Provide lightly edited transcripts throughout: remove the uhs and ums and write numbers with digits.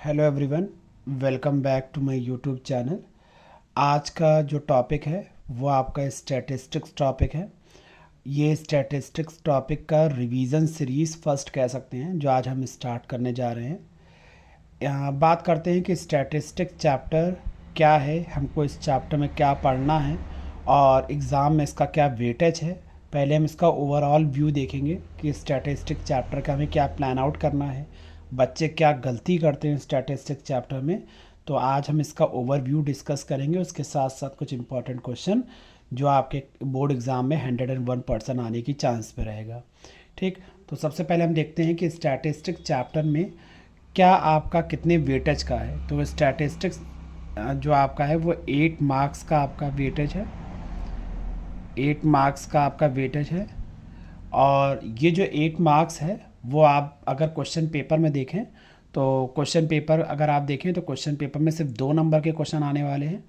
Hello everyone, welcome back to my YouTube channel. आज का जो टॉपिक है वो आपका स्टैटिस्टिक्स टॉपिक है। ये स्टैटिस्टिक्स टॉपिक का रिवीजन सीरीज़ फर्स्ट कह सकते हैं जो आज हम स्टार्ट करने जा रहे हैं। यहाँ बात करते हैं कि स्टैटिस्टिक्स चैप्टर क्या है, हमको इस चैप्टर में क्या पढ़ना है और एग्ज़ाम में इसका क्या वेटेज है। पहले हम इसका ओवरऑल व्यू देखेंगे कि स्टैटिस्टिक्स चैप्टर का हमें क्या प्लान आउट करना है, बच्चे क्या गलती करते हैं स्टैटिस्टिक्स चैप्टर में। तो आज हम इसका ओवरव्यू डिस्कस करेंगे, उसके साथ साथ कुछ इंपॉर्टेंट क्वेश्चन जो आपके बोर्ड एग्ज़ाम में 101% आने की चांस पे रहेगा। ठीक, तो सबसे पहले हम देखते हैं कि स्टैटिस्टिक्स चैप्टर में क्या आपका कितने वेटेज का है। तो स्टैटिस्टिक्स जो आपका है वो 8 मार्क्स का आपका वेटेज है, 8 मार्क्स का आपका वेटेज है। और ये जो 8 मार्क्स है वो आप अगर क्वेश्चन पेपर में देखें तो क्वेश्चन पेपर अगर आप देखें तो क्वेश्चन पेपर में सिर्फ 2 नंबर के क्वेश्चन आने वाले हैं,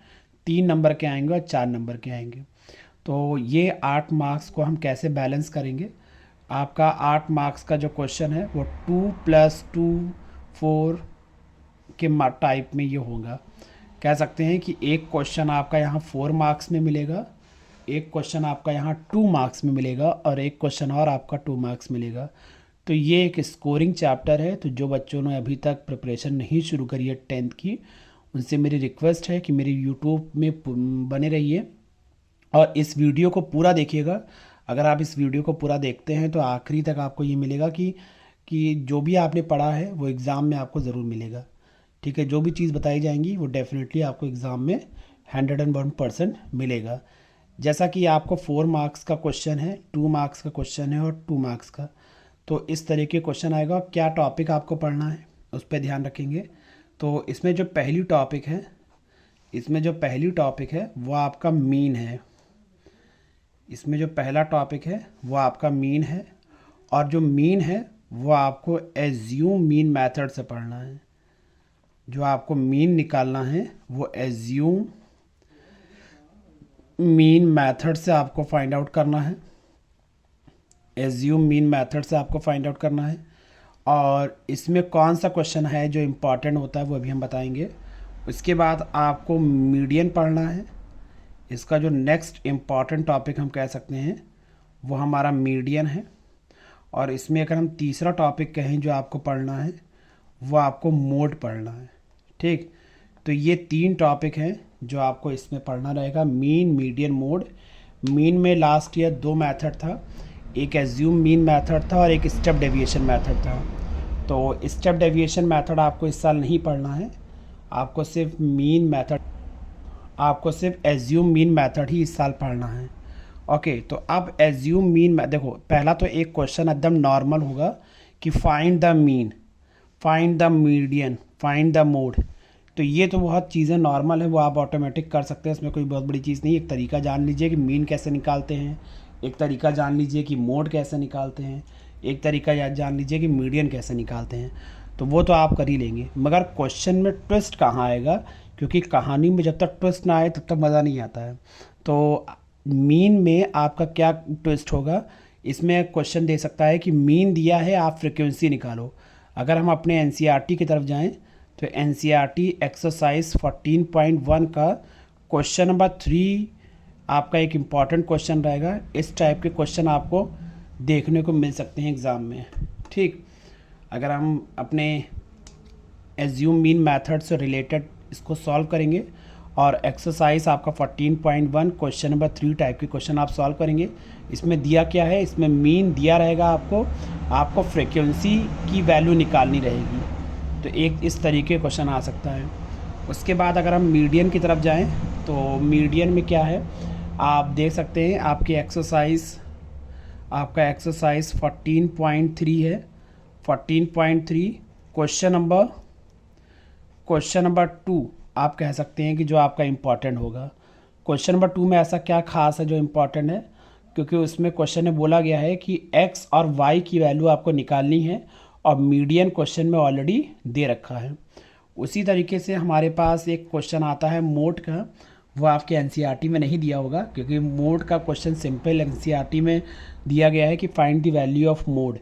3 नंबर के आएंगे और 4 नंबर के आएंगे। तो ये 8 मार्क्स को हम कैसे बैलेंस करेंगे। आपका 8 मार्क्स का जो क्वेश्चन है वो 2+2 4 के टाइप में ये होगा। कह सकते हैं कि एक क्वेश्चन आपका यहाँ 4 मार्क्स में मिलेगा, एक क्वेश्चन आपका यहाँ 2 मार्क्स में मिलेगा और एक क्वेश्चन और आपका 2 मार्क्स मिलेगा। तो ये एक स्कोरिंग चैप्टर है। तो जो बच्चों ने अभी तक प्रिपरेशन नहीं शुरू करी है 10th की, उनसे मेरी रिक्वेस्ट है कि मेरी यूट्यूब में बने रहिए और इस वीडियो को पूरा देखिएगा। अगर आप इस वीडियो को पूरा देखते हैं तो आखिरी तक आपको ये मिलेगा कि जो भी आपने पढ़ा है वो एग्ज़ाम में आपको ज़रूर मिलेगा। ठीक है, जो भी चीज़ बताई जाएंगी वो डेफिनेटली आपको एग्ज़ाम में 101% मिलेगा। जैसा कि आपको 4 मार्क्स का क्वेश्चन है, 2 मार्क्स का क्वेश्चन है और 2 मार्क्स का, तो इस तरह के क्वेश्चन आएगा। क्या टॉपिक आपको पढ़ना है उस पर ध्यान रखेंगे। तो इसमें जो पहली टॉपिक है वो आपका मीन है। इसमें जो पहला टॉपिक है वो आपका मीन है और जो मीन है वो आपको एज्यूम मीन मेथड से पढ़ना है। जो आपको मीन निकालना है वो एज्यूम मीन मेथड से आपको फाइंड आउट करना है, एज्यूम मीन मेथड से आपको फाइंड आउट करना है। और इसमें कौन सा क्वेश्चन है जो इम्पॉर्टेंट होता है वो अभी हम बताएंगे। उसके बाद आपको मीडियन पढ़ना है। इसका जो नेक्स्ट इम्पॉर्टेंट टॉपिक हम कह सकते हैं वो हमारा मीडियन है। और इसमें अगर हम तीसरा टॉपिक कहें जो आपको पढ़ना है वो आपको मोड पढ़ना है। ठीक, तो ये 3 टॉपिक हैं जो आपको इसमें पढ़ना रहेगा, मीन, मीडियन, मोड। मीन में लास्ट ईयर 2 मेथड था, एक एज्यूम मीन मेथड था और एक स्टेप डेविएशन मेथड था। तो स्टेप डेविएशन मेथड आपको इस साल नहीं पढ़ना है, आपको सिर्फ एज्यूम मीन मेथड ही इस साल पढ़ना है। ओके, तो अब एज्यूम मीन में देखो, पहला तो एक क्वेश्चन एकदम नॉर्मल होगा कि find the mean, find the median, find the mode. तो ये तो बहुत चीज़ें नॉर्मल है, वो आप ऑटोमेटिक कर सकते हैं, इसमें कोई बहुत बड़ी चीज़ नहीं। एक तरीका जान लीजिए कि मीन कैसे निकालते हैं, एक तरीका जान लीजिए कि मोड कैसे निकालते हैं, एक तरीका जान लीजिए कि मीडियन कैसे निकालते हैं। तो वो तो आप कर ही लेंगे, मगर क्वेश्चन में ट्विस्ट कहाँ आएगा, क्योंकि कहानी में जब तक ट्विस्ट ना आए तब तक मज़ा नहीं आता है। तो मीन में आपका क्या ट्विस्ट होगा, इसमें क्वेश्चन दे सकता है कि मीन दिया है, आप फ्रिक्वेंसी निकालो। अगर हम अपने एनसीईआरटी की तरफ जाएं तो एनसीईआरटी एक्सरसाइज 14.1 का क्वेश्चन नंबर 3 आपका एक इम्पॉर्टेंट क्वेश्चन रहेगा। इस टाइप के क्वेश्चन आपको देखने को मिल सकते हैं एग्ज़ाम में। ठीक, अगर हम अपने एज्यूम मीन मेथड से रिलेटेड इसको सॉल्व करेंगे और एक्सरसाइज आपका 14.1 क्वेश्चन नंबर 3 टाइप के क्वेश्चन आप सॉल्व करेंगे। इसमें दिया क्या है, इसमें मीन दिया रहेगा, आपको फ्रीक्वेंसी की वैल्यू निकालनी रहेगी। तो एक इस तरीके का क्वेश्चन आ सकता है। उसके बाद अगर हम मीडियन की तरफ जाएं तो मीडियन में क्या है, आप देख सकते हैं आपका एक्सरसाइज 14.3 है। 14.3 क्वेश्चन नंबर 2 आप कह सकते हैं कि जो आपका इम्पॉर्टेंट होगा। क्वेश्चन नंबर 2 में ऐसा क्या खास है जो इम्पॉर्टेंट है, क्योंकि उसमें क्वेश्चन में बोला गया है कि x और y की वैल्यू आपको निकालनी है और मीडियन क्वेश्चन में ऑलरेडी दे रखा है। उसी तरीके से हमारे पास एक क्वेश्चन आता है मोड का, वो आपके एनसीईआरटी में नहीं दिया होगा, क्योंकि मोड का क्वेश्चन सिंपल एनसीईआरटी में दिया गया है कि find the value of mode,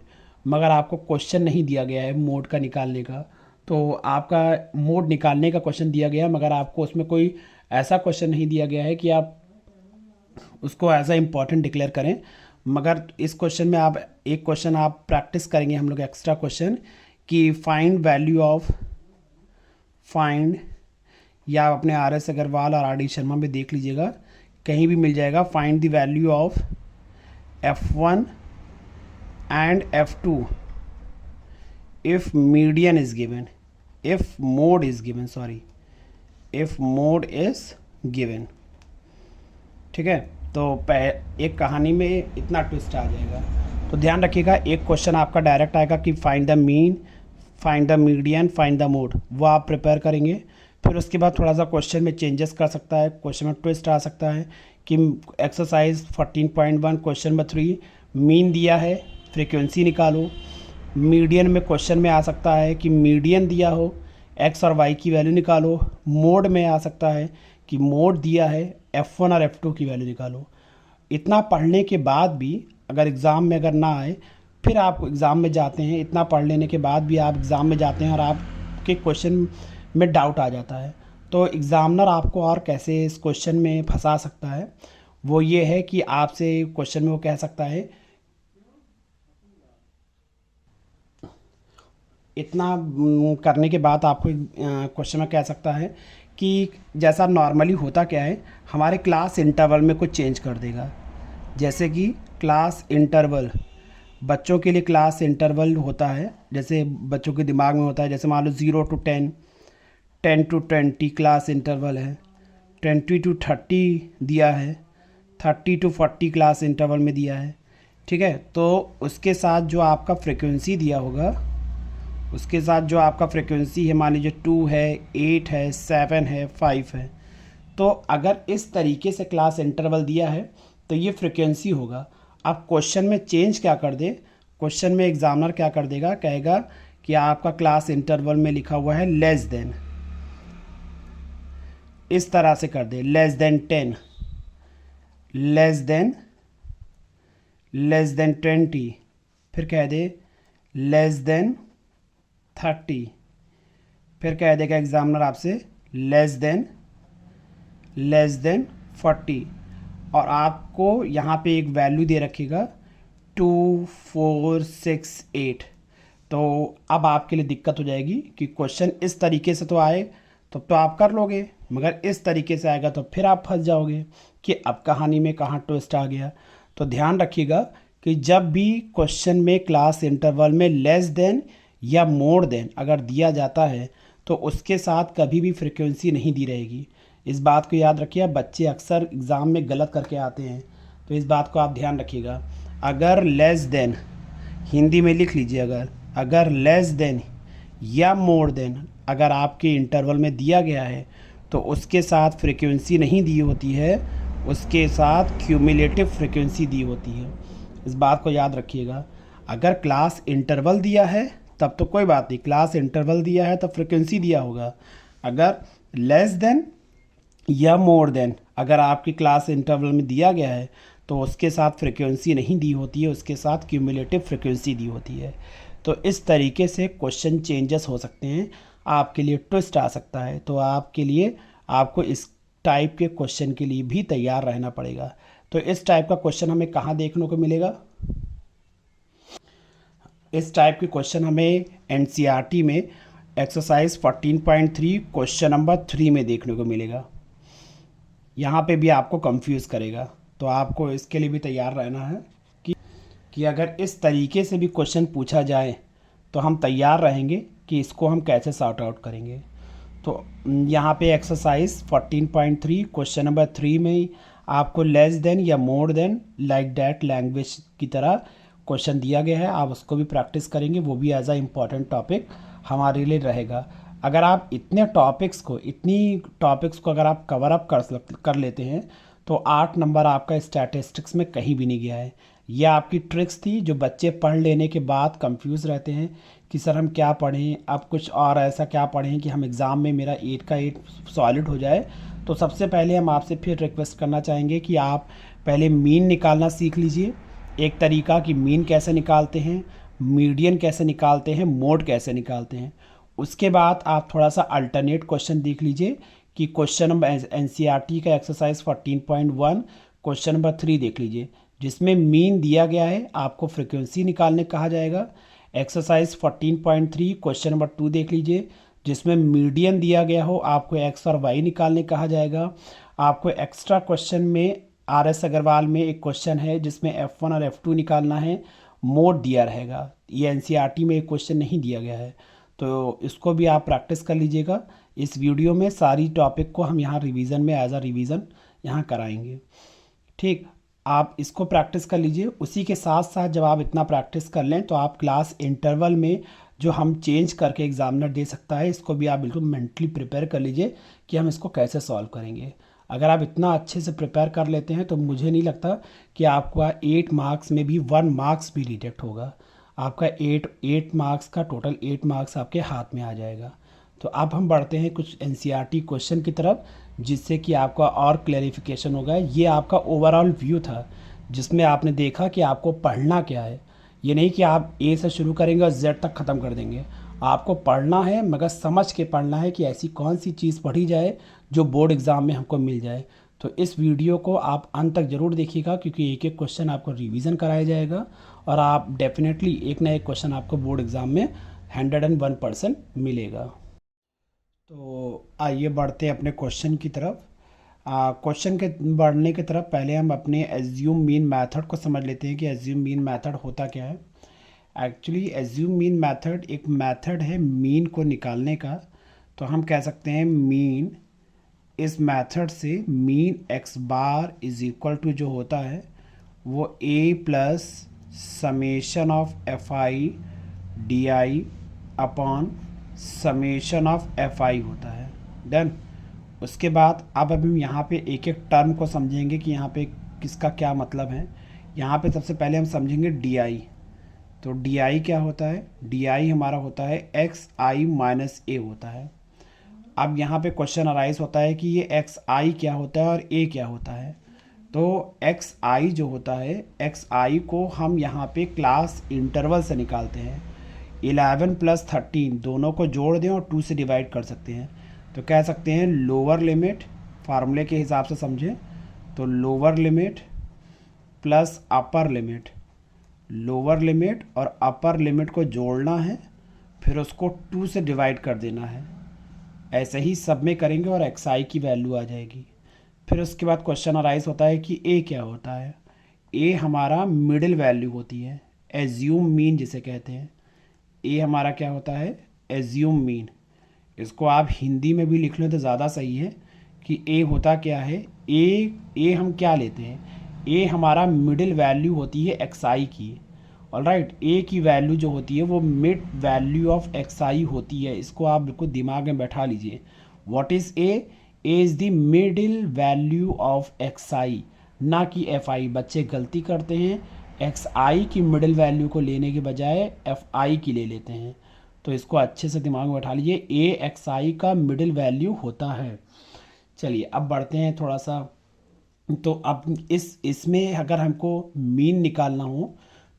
मगर आपको क्वेश्चन नहीं दिया गया है मोड का निकालने का। तो आपका मोड निकालने का क्वेश्चन दिया गया, मगर आपको उसमें कोई ऐसा क्वेश्चन नहीं दिया गया है कि आप उसको एज अ इम्पॉर्टेंट डिक्लेयर करें। मगर इस क्वेश्चन में आप एक क्वेश्चन आप प्रैक्टिस करेंगे हम लोग एक्स्ट्रा क्वेश्चन कि फाइंड वैल्यू ऑफ फाइंड, या आप अपने आर एस अग्रवाल और आर डी शर्मा में देख लीजिएगा, कहीं भी मिल जाएगा, find the value of F1 and F2 if median is given, if mode is given, sorry, if mode is given। ठीक है, तो एक कहानी में इतना ट्विस्ट आ जाएगा। तो ध्यान रखिएगा, एक क्वेश्चन आपका डायरेक्ट आएगा कि find the mean, find the median, find the mode, वो आप प्रिपेयर करेंगे। फिर उसके बाद थोड़ा सा क्वेश्चन में चेंजेस कर सकता है, क्वेश्चन में ट्विस्ट आ सकता है कि एक्सरसाइज 14.1 क्वेश्चन नंबर 3 मीन दिया है, फ्रीक्वेंसी निकालो। मीडियन में क्वेश्चन में आ सकता है कि मीडियन दिया हो, एक्स और वाई की वैल्यू निकालो। मोड में आ सकता है कि मोड दिया है, F1 और F2 की वैल्यू निकालो। इतना पढ़ने के बाद भी अगर एग्ज़ाम में अगर ना आए, फिर आप एग्ज़ाम में जाते हैं, इतना पढ़ लेने के बाद भी आप एग्ज़ाम में जाते हैं और आपके क्वेश्चन में डाउट आ जाता है, तो एग्ज़ामिनर आपको और कैसे इस क्वेश्चन में फंसा सकता है, वो ये है कि आपसे क्वेश्चन में वो कह सकता है, इतना करने के बाद आपको क्वेश्चन में कह सकता है कि जैसा नॉर्मली होता क्या है, हमारे क्लास इंटरवल में कुछ चेंज कर देगा। जैसे कि क्लास इंटरवल, बच्चों के लिए क्लास इंटरवल होता है, जैसे बच्चों के दिमाग में होता है, जैसे मान लो 0 to 10, 10 to 20 क्लास इंटरवल है, 20 to 30 दिया है, 30 to 40 क्लास इंटरवल में दिया है। ठीक है, तो उसके साथ जो आपका फ्रिक्वेंसी दिया होगा, उसके साथ जो आपका फ्रिक्वेंसी है, मान लीजिए 2 है, 8 है, 7 है, 5 है, तो अगर इस तरीके से क्लास इंटरवल दिया है तो ये फ्रिक्वेंसी होगा। आप क्वेश्चन में चेंज क्या कर दे, क्वेश्चन में एग्जामिनर क्या कर देगा, कहेगा कि आपका क्लास इंटरवल में लिखा हुआ है लेस देन, इस तरह से कर दे, लेस देन 10, लेस देन 20, फिर कह दे लेस देन 30, फिर कह देगा एग्जामिनर आपसे लेस देन 40, और आपको यहाँ पे एक वैल्यू दे रखेगा 2, 4, 6, 8। तो अब आपके लिए दिक्कत हो जाएगी कि क्वेश्चन इस तरीके से तो आए तो आप कर लोगे, मगर इस तरीके से आएगा तो फिर आप फंस जाओगे कि अब कहानी में कहाँ ट्विस्ट आ गया। तो ध्यान रखिएगा कि जब भी क्वेश्चन में क्लास इंटरवल में लेस देन या मोर देन अगर दिया जाता है तो उसके साथ कभी भी फ्रिक्वेंसी नहीं दी रहेगी। इस बात को याद रखिए, बच्चे अक्सर एग्ज़ाम में गलत करके आते हैं, तो इस बात को आप ध्यान रखिएगा। अगर लेस देन, हिंदी में लिख लीजिए, अगर लेस देन या मोर देन अगर आपके इंटरवल में दिया गया है तो उसके साथ फ्रिक्वेंसी नहीं दी होती है, उसके साथ क्यूमुलेटिव फ्रिक्वेंसी दी होती है। इस बात को याद रखिएगा। अगर क्लास इंटरवल दिया है तब तो कोई बात नहीं, क्लास इंटरवल दिया है तो फ्रिक्वेंसी दिया होगा। अगर लेस देन या मोर देन अगर आपकी क्लास इंटरवल में दिया गया है तो उसके साथ फ्रिक्वेंसी नहीं दी होती है, उसके साथ क्यूमुलेटिव फ्रिक्वेंसी दी होती है। तो इस तरीके से क्वेश्चन चेंजेस हो सकते हैं, आपके लिए ट्विस्ट आ सकता है। तो आपके लिए आपको इस टाइप के क्वेश्चन के लिए भी तैयार रहना पड़ेगा। तो इस टाइप का क्वेश्चन हमें कहाँ देखने को मिलेगा? इस टाइप के क्वेश्चन हमें एनसीईआरटी में एक्सरसाइज 14.3 क्वेश्चन नंबर 3 में देखने को मिलेगा। यहाँ पे भी आपको कंफ्यूज करेगा, तो आपको इसके लिए भी तैयार रहना है कि अगर इस तरीके से भी क्वेश्चन पूछा जाए तो हम तैयार रहेंगे कि इसको हम कैसे सॉर्ट आउट करेंगे। तो यहाँ पे एक्सरसाइज 14.3 क्वेश्चन नंबर 3 में आपको लेस देन या more than like that language की तरह क्वेश्चन दिया गया है, आप उसको भी प्रैक्टिस करेंगे, वो भी एज अ इम्पॉर्टेंट टॉपिक हमारे लिए रहेगा। अगर आप इतनी टॉपिक्स को अगर आप कवर अप कर लेते हैं तो 8 नंबर आपका स्टैटिस्टिक्स में कहीं भी नहीं गया है। यह आपकी ट्रिक्स थी जो बच्चे पढ़ लेने के बाद कंफ्यूज रहते हैं कि सर हम क्या पढ़ें, अब कुछ और ऐसा क्या पढ़ें कि हम एग्ज़ाम में मेरा 8 का 8 सॉलिड हो जाए। तो सबसे पहले हम आपसे फिर रिक्वेस्ट करना चाहेंगे कि आप पहले मीन निकालना सीख लीजिए। एक तरीका कि मीन कैसे निकालते हैं, मीडियन कैसे निकालते हैं, मोड कैसे निकालते हैं, उसके बाद आप थोड़ा सा अल्टरनेट क्वेश्चन देख लीजिए कि क्वेश्चन नंबर एनसीईआरटी का एक्सरसाइज 14.1 क्वेश्चन नंबर 3 देख लीजिए, जिसमें मीन दिया गया है, आपको फ्रिक्वेंसी निकालने कहा जाएगा। एक्सरसाइज 14.3 क्वेश्चन नंबर 2 देख लीजिए, जिसमें मीडियन दिया गया हो, आपको एक्स और वाई निकालने कहा जाएगा। आपको एक्स्ट्रा क्वेश्चन में आर.एस. अग्रवाल में एक क्वेश्चन है जिसमें F1 और F2 निकालना है, मोड दिया रहेगा। ये एनसीईआरटी में एक क्वेश्चन नहीं दिया गया है, तो इसको भी आप प्रैक्टिस कर लीजिएगा। इस वीडियो में सारी टॉपिक को हम यहाँ रिवीजन में एज अ रिवीजन यहाँ कराएंगे। ठीक, आप इसको प्रैक्टिस कर लीजिए। उसी के साथ साथ जब आप इतना प्रैक्टिस कर लें तो आप क्लास इंटरवल में जो हम चेंज करके एग्जामिनर दे सकता है, इसको भी आप बिल्कुल मेंटली प्रिपेयर कर लीजिए कि हम इसको कैसे सॉल्व करेंगे। अगर आप इतना अच्छे से प्रिपेयर कर लेते हैं तो मुझे नहीं लगता कि आपका 8 मार्क्स में भी 1 मार्क्स भी रिजेक्ट होगा। आपका 8 मार्क्स का टोटल 8 मार्क्स आपके हाथ में आ जाएगा। तो अब हम बढ़ते हैं कुछ एनसीईआरटी क्वेश्चन की तरफ, जिससे कि आपका और क्लैरिफिकेशन होगा। ये आपका ओवरऑल व्यू था जिसमें आपने देखा कि आपको पढ़ना क्या है। ये नहीं कि आप ए से शुरू करेंगे और जेड तक ख़त्म कर देंगे। आपको पढ़ना है, मगर समझ के पढ़ना है कि ऐसी कौन सी चीज़ पढ़ी जाए जो बोर्ड एग्ज़ाम में हमको मिल जाए। तो इस वीडियो को आप अंत तक ज़रूर देखिएगा, क्योंकि एक एक क्वेश्चन आपको रिवीजन कराया जाएगा और आप डेफिनेटली एक ना एक क्वेश्चन आपको बोर्ड एग्ज़ाम में 101% मिलेगा। तो आइए बढ़ते हैं अपने क्वेश्चन की तरफ। क्वेश्चन के बढ़ने की तरफ पहले हम अपने एज्यूम मीन मेथड को समझ लेते हैं कि एज्यूम मीन मेथड होता क्या है। एक्चुअली एज्यूम मीन मेथड एक मेथड है मीन को निकालने का। तो हम कह सकते हैं मीन, इस मेथड से mean x bar is equal to जो होता है वो a plus summation of f i d i upon summation of f i होता है। डन। उसके बाद अब हम यहाँ पे एक एक टर्म को समझेंगे कि यहाँ पे किसका क्या मतलब है। यहाँ पे सबसे पहले हम समझेंगे डी आई। तो डी आई क्या होता है? डी आई हमारा होता है एक्स आई माइनस ए होता है। अब यहाँ पे क्वेश्चन अराइज होता है कि ये एक्स आई क्या होता है और ए क्या होता है। तो एक्स आई जो होता है, एक्स आई को हम यहाँ पे क्लास इंटरवल से निकालते हैं। 11 प्लस 13 दोनों को जोड़ दें और 2 से डिवाइड कर सकते हैं। तो कह सकते हैं लोअर लिमिट, फार्मूले के हिसाब से समझें तो lower limit plus upper limit, lower limit और अपर लिमिट को जोड़ना है, फिर उसको 2 से डिवाइड कर देना है। ऐसे ही सब में करेंगे और एक्स आई की वैल्यू आ जाएगी। फिर उसके बाद क्वेश्चन अराइज होता है कि ए क्या होता है। ए हमारा मिडिल वैल्यू होती है, एज्यूम मीन जिसे कहते हैं। ए हमारा क्या होता है? Assume mean. इसको आप हिंदी में भी लिख लें तो ज़्यादा सही है कि ए होता क्या है। ए हम क्या लेते हैं? ए हमारा मिडिल वैल्यू होती है एक्स आई की। ऑलराइट, ए की वैल्यू जो होती है वो mid value of x i होती है। इसको आप बिल्कुल दिमाग में बैठा लीजिए। What is a? A is the middle value of x i, ना कि एफ आई। बच्चे गलती करते हैं, एक्स आई की मिडिल वैल्यू को लेने के बजाय एफ आई की ले लेते हैं। तो इसको अच्छे से दिमाग में बैठा लीजिए, ए एक्स आई का मिडिल वैल्यू होता है। चलिए अब बढ़ते हैं थोड़ा सा। तो अब इसमें अगर हमको मीन निकालना हो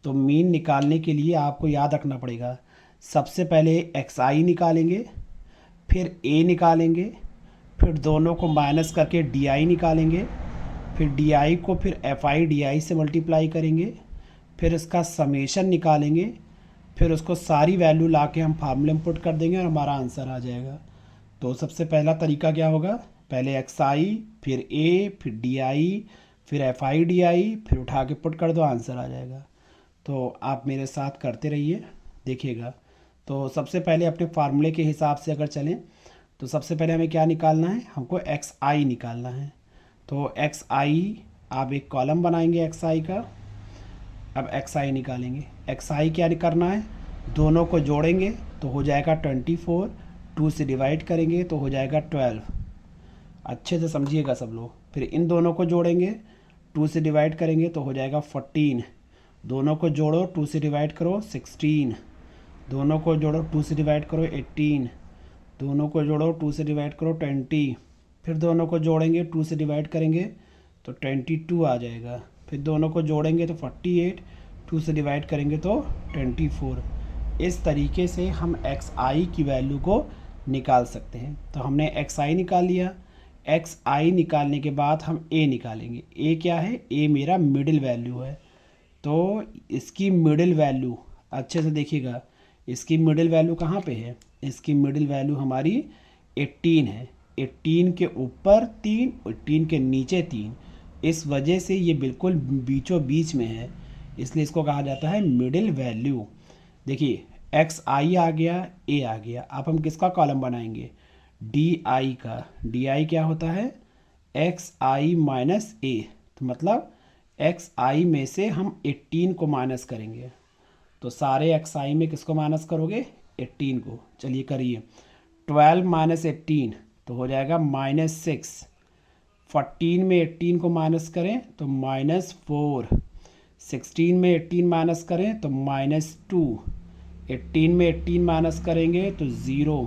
तो मीन निकालने के लिए आपको याद रखना पड़ेगा, सबसे पहले एक्स आई निकालेंगे, फिर ए निकालेंगे, फिर दोनों को माइनस करके डी आई निकालेंगे, फिर डी आई को फिर एफ आई डी आई से मल्टीप्लाई करेंगे, फिर इसका समेशन निकालेंगे, फिर उसको सारी वैल्यू ला के हम फार्मूले में पुट कर देंगे और हमारा आंसर आ जाएगा। तो सबसे पहला तरीका क्या होगा? पहले एक्स आई, फिर ए, फिर डी आई, फिर एफ आई डी आई, फिर उठा के पुट कर दो, आंसर आ जाएगा। तो आप मेरे साथ करते रहिए, देखिएगा। तो सबसे पहले अपने फार्मूले के हिसाब से अगर चलें तो सबसे पहले हमें क्या निकालना है? हमको एक्स आई निकालना है। तो एक्स आई, आप एक कॉलम बनाएंगे एक्स आई का। अब एक्स आई निकालेंगे। एक्स आई क्या करना है? दोनों को जोड़ेंगे तो हो जाएगा 24, 2 से डिवाइड करेंगे तो हो जाएगा 12। अच्छे से समझिएगा सब लोग। फिर इन दोनों को जोड़ेंगे, 2 से डिवाइड करेंगे तो हो जाएगा 14। दोनों को जोड़ो, 2 से डिवाइड करो 16। दोनों को जोड़ो, 2 से डिवाइड करो 18। दोनों को जोड़ो, 2 से डिवाइड करो 20। फिर दोनों को जोड़ेंगे, 2 से डिवाइड करेंगे तो 22 आ जाएगा। फिर दोनों को जोड़ेंगे तो 48, 2 से डिवाइड करेंगे तो 24। इस तरीके से हम एक्स आई की वैल्यू को निकाल सकते हैं। तो हमने एक्स आई निकाल लिया। एक्स आई निकालने के बाद हम ए निकालेंगे। ए क्या है? ए मेरा मिडिल वैल्यू है। तो इसकी मिडिल वैल्यू अच्छे से देखिएगा, इसकी मिडिल वैल्यू कहाँ पे है? इसकी मिडिल वैल्यू हमारी 18 है। 18 के ऊपर 3, 18 के नीचे 3, इस वजह से ये बिल्कुल बीचों बीच में है, इसलिए इसको कहा जाता है मिडिल वैल्यू। देखिए एक्स आई आ गया, ए आ गया। अब हम किसका कॉलम बनाएंगे? डी आई का। डी आई क्या होता है? एक्स आई माइनस ए। तो मतलब एक्स आई में से हम 18 को माइनस करेंगे। तो सारे एक्स आई में किसको माइनस करोगे? 18 को। चलिए करिए। 12 माइनस 18 तो हो जाएगा -6। 14 में 18 को माइनस करें तो -4। 16 में 18 माइनस करें तो -2। 18 में 18 माइनस करेंगे तो 0।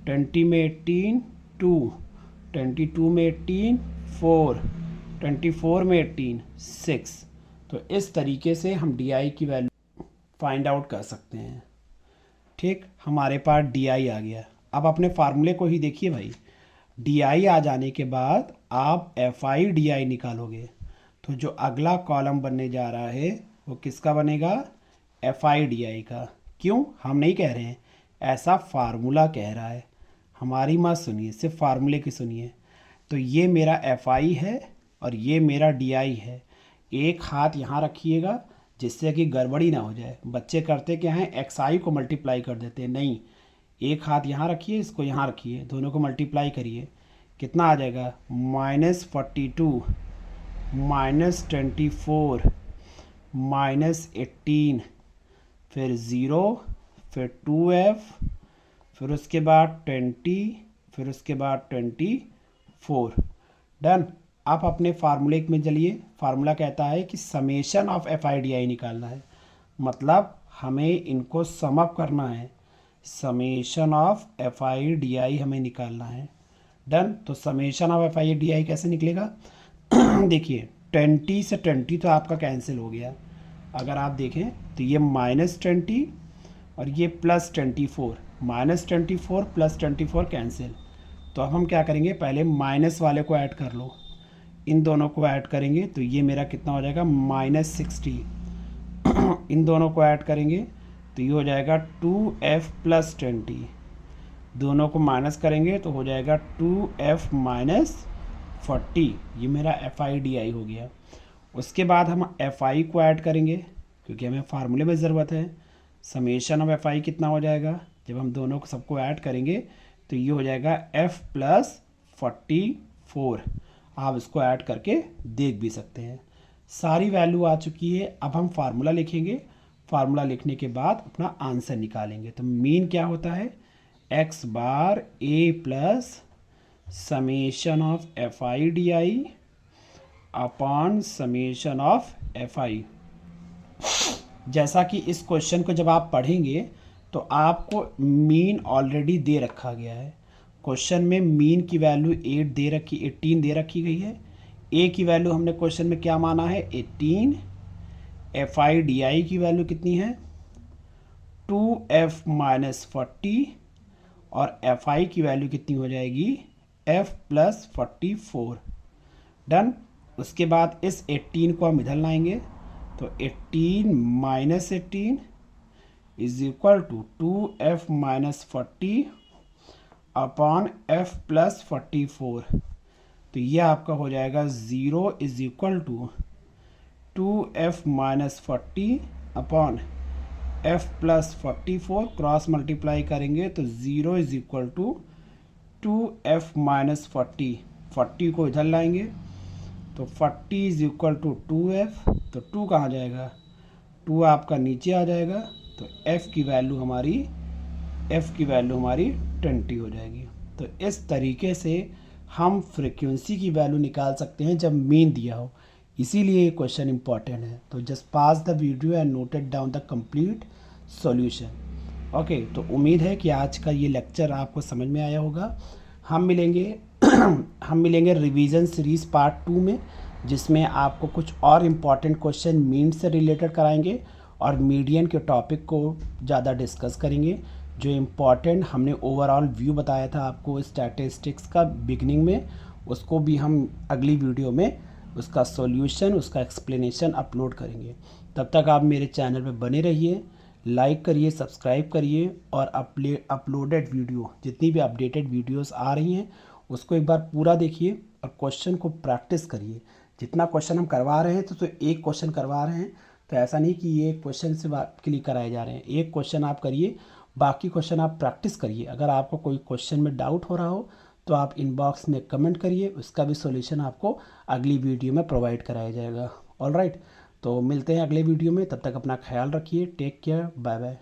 20 में 18 2। 22 में 18 4। 24 में 18 6। तो इस तरीके से हम डी आई की वैल्यू फाइंड आउट कर सकते हैं। ठीक, हमारे पास डी आई आ गया। अब अपने फार्मूले को ही देखिए भाई। डी आई आ जाने के बाद आप एफ आई डी आई निकालोगे, तो जो अगला कॉलम बनने जा रहा है वो किसका बनेगा? एफ आई डी आई का। क्यों? हम नहीं कह रहे हैं, ऐसा फार्मूला कह रहा है। हमारी मत सुनिए, सिर्फ फार्मूले की सुनिए। तो ये मेरा एफ आई है और ये मेरा डी आई है। एक हाथ यहाँ रखिएगा जिससे कि गड़बड़ी ना हो जाए। बच्चे करते क्या हैं, एक्स आई को मल्टीप्लाई कर देते हैं। नहीं, एक हाथ यहाँ रखिए, इसको यहाँ रखिए, दोनों को मल्टीप्लाई करिए। कितना आ जाएगा? -42 -24 -18, फिर 0, फिर 2f, फिर उसके बाद 20, फिर उसके बाद 24। डन। आप अपने फार्मूले में चलिए। फार्मूला कहता है कि summation of f i d आई निकालना है, मतलब हमें इनको सम अप करना है। Summation of f i d आई हमें निकालना है। डन। तो summation of f i d आई कैसे निकलेगा? देखिए 20 से 20 तो आपका कैंसिल हो गया। अगर आप देखें तो ये -20 और ये +24, -24 +24 कैंसिल। तो अब हम क्या करेंगे, पहले माइनस वाले को ऐड कर लो। इन दोनों को ऐड करेंगे तो ये मेरा कितना हो जाएगा? -60। इन दोनों को ऐड करेंगे तो ये हो जाएगा 2f + 20। दोनों को माइनस करेंगे तो हो जाएगा 2f - 40। ये मेरा एफ आई डी आई हो गया। उसके बाद हम एफ आई को ऐड करेंगे क्योंकि हमें फार्मूले में ज़रूरत है। समेशन ऑफ एफ आई कितना हो जाएगा? जब हम दोनों को सबको ऐड करेंगे तो ये हो जाएगा f + 44। आप इसको ऐड करके देख भी सकते हैं। सारी वैल्यू आ चुकी है। अब हम फार्मूला लिखेंगे। फार्मूला लिखने के बाद अपना आंसर निकालेंगे। तो मीन क्या होता है? x bar a plus summation of f i d i upon summation of f आई। जैसा कि इस क्वेश्चन को जब आप पढ़ेंगे तो आपको मीन ऑलरेडी दे रखा गया है। क्वेश्चन में मीन की वैल्यू 18 दे रखी गई है। ए की वैल्यू हमने क्वेश्चन में क्या माना है? 18। एफ आई डी आई की वैल्यू कितनी है? 2f - 40 और एफ आई की वैल्यू कितनी हो जाएगी? f + 44। डन। उसके बाद इस 18 को हम इधर लाएंगे तो 18 - 18 = 2f - 40 अपॉन f + 44। तो ये आपका हो जाएगा 0 = 2f - 40 upon f + 44। Cross multiply करेंगे तो 0 = 2f - 40। 40 को इधर लाएंगे तो 40 = 2f। तो 2 कहाँ जाएगा? 2 आपका नीचे आ जाएगा। तो f की वैल्यू हमारी 20 हो जाएगी। तो इस तरीके से हम फ्रीक्वेंसी की वैल्यू निकाल सकते हैं जब मीन दिया हो। इसीलिए ये क्वेश्चन इंपॉर्टेंट है। तो just pass the video and noted down the complete solution. Okay, तो उम्मीद है कि आज का ये लेक्चर आपको समझ में आया होगा। हम मिलेंगे रिवीजन सीरीज़ पार्ट 2 में, जिसमें आपको कुछ और इम्पॉर्टेंट क्वेश्चन मीन से रिलेटेड कराएंगे और मीडियन के टॉपिक को ज़्यादा डिस्कस करेंगे। जो इम्पॉर्टेंट हमने ओवरऑल व्यू बताया था आपको स्टैटिस्टिक्स का बिगनिंग में, उसको भी हम अगली वीडियो में उसका सॉल्यूशन, उसका एक्सप्लेनेशन अपलोड करेंगे। तब तक आप मेरे चैनल पे बने रहिए, लाइक करिए, सब्सक्राइब करिए, और अपलोडेड वीडियो जितनी भी अपडेटेड वीडियोस आ रही हैं उसको एक बार पूरा देखिए और क्वेश्चन को प्रैक्टिस करिए। जितना क्वेश्चन हम करवा रहे हैं तो एक क्वेश्चन करवा रहे हैं तो ऐसा नहीं कि ये क्वेश्चन से के लिए कराए जा रहे हैं। एक क्वेश्चन आप करिए, बाकी क्वेश्चन आप प्रैक्टिस करिए। अगर आपको कोई क्वेश्चन में डाउट हो रहा हो तो आप इनबॉक्स में कमेंट करिए, उसका भी सॉल्यूशन आपको अगली वीडियो में प्रोवाइड कराया जाएगा। ऑल राइट, तो मिलते हैं अगले वीडियो में। तब तक अपना ख्याल रखिए। Take care, bye bye.